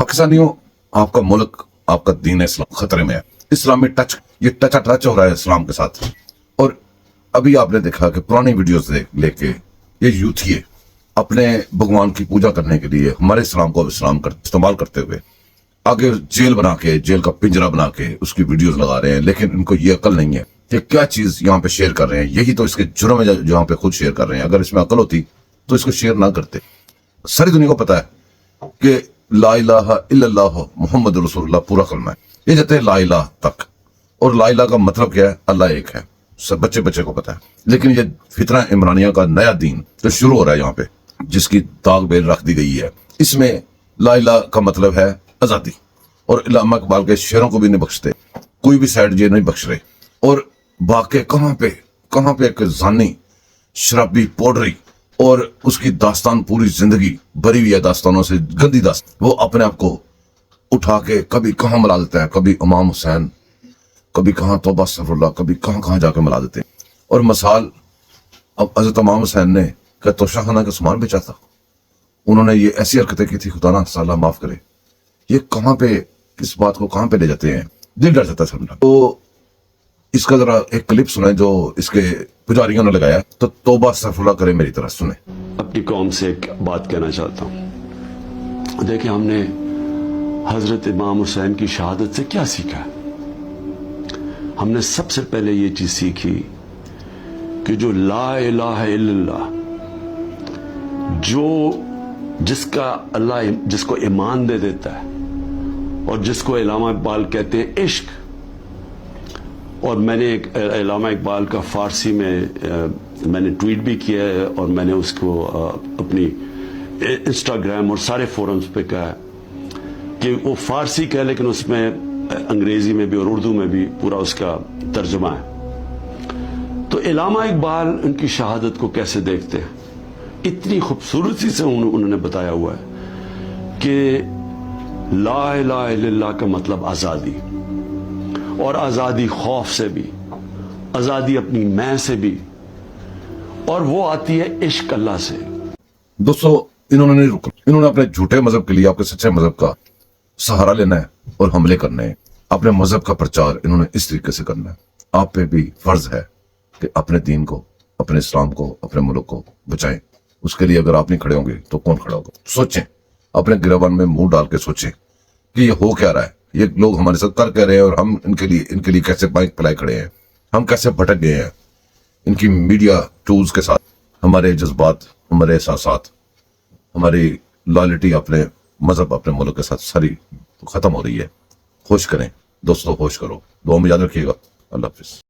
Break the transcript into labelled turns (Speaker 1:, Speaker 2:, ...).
Speaker 1: पाकिस्तानियों, आपका मुल्क, आपका दीन इस्लाम खतरे में है। इस्लाम में ये टच हो रहा है इस्लाम के साथ। और अभी आपने देखा कि पुरानी वीडियोस लेके ये यूथिये अपने भगवान की पूजा करने के लिए हमारे इस्लाम को इस्तेमाल करते हुए आगे जेल बना के, जेल का पिंजरा बना के उसकी वीडियोस लगा रहे हैं। लेकिन इनको ये अकल नहीं है कि क्या चीज यहाँ पे शेयर कर रहे हैं। यही तो इसके जुर्म है जो यहाँ पे खुद शेयर कर रहे हैं। अगर इसमें अकल होती तो इसको शेयर ना करते। सारी दुनिया को पता है कि ला इलाहा इल्लल्लाह मुहम्मद रसूलुल्लाह पूरा कलमा है। ये जाते हैं ला इलाह तक, और ला इलाह का मतलब क्या है? अल्लाह एक है। सब बच्चे को पता है। लेकिन ये फितरा इमरानिया का नया दीन जो शुरू हो रहा है यहाँ पे, जिसकी दाग बेल रख दी गई है, इसमें ला इलाह का मतलब है आजादी। और इल्लामा इकबाल के शेरों को भी नहीं बख्शते, कोई भी साइड ये नहीं बख्श रहे। और वाकई कहाँ पे एक जानी शराबी पौडरी और उसकी दास्तान पूरी जिंदगी भरी हुई है दास्तानों से, गंदी दास्तान। वो अपने आप को उठा के कभी कहाँ मिला देता है, कभी इमाम हुसैन, कभी कहाँ तौबा अस्तगफिरुल्लाह, कभी कहाँ जाके मिला देते हैं। और मसाल अब हज़रत इमाम हुसैन ने क्या तोशा खाना का सामान बेचा था? उन्होंने ये ऐसी हरकतें की थी, खुदा ना साला माफ करे। ये कहाँ पे, किस बात को कहाँ पे ले जाते हैं, दिल डर जाता है समझना। तो इसका जरा एक क्लिप सुने जो इसके पुजारियों ने लगाया। तो तौबा अस्तगफिरुल्लाह करे मेरी तरह सुने।
Speaker 2: अपनी कौम से एक बात कहना चाहता हूँ। देखिए, हमने हजरत इमाम हुसैन की शहादत से क्या सीखा है? हमने सबसे पहले ये चीज सीखी कि जो ला इलाहा इल्लल्लाह, जिसका अल्लाह जिसको ईमान दे देता है, और जिसको इल्लामा इकबाल कहते हैं इश्क। और मैंने एक इल्लामा इकबाल का फारसी में मैंने ट्वीट भी किया है, और मैंने उसको अपनी इंस्टाग्राम और सारे फोरम्स पे कहा है कि वो फारसी का है, लेकिन उसमें अंग्रेजी में भी और उर्दू में भी पूरा उसका तर्जुमा है। तो इल्लामा इकबाल उनकी शहादत को कैसे देखते हैं, इतनी खूबसूरती से उन्होंने बताया हुआ है कि ला इलाहा इल्लल्लाह का मतलब आजादी, और आजादी खौफ से भी, आजादी अपनी मैं से भी, और वो आती है इश्क अल्लाह से।
Speaker 1: दोस्तों, इन्होंने नहीं रुकना। इन्होंने अपने झूठे मजहब के लिए आपके सच्चे मजहब का सहारा लेना है और हमले करने हैं। अपने मजहब का प्रचार इन्होंने इस तरीके से करना है। आप पे भी फर्ज है कि अपने दीन को, अपने इस्लाम को, अपने मुल्क को बचाएं। उसके लिए अगर आप नहीं खड़े होंगे तो कौन खड़ा होगा? सोचें, अपने गिरबान में मुंह डाल के सोचें कि ये हो क्या रहा है। ये लोग हमारे साथ कर कह रहे हैं, और हम इनके लिए कैसे बाइक पलाई खड़े हैं, हम कैसे भटक गए हैं इनकी मीडिया टूल्स के साथ। हमारे जज्बात, हमारे एहसास, हमारी लॉयल्टी अपने मजहब, अपने मुल्क के साथ सारी खत्म हो रही है। होश करें दोस्तों, होश करो। दुआ में याद रखिएगा। अल्लाह हाफिज।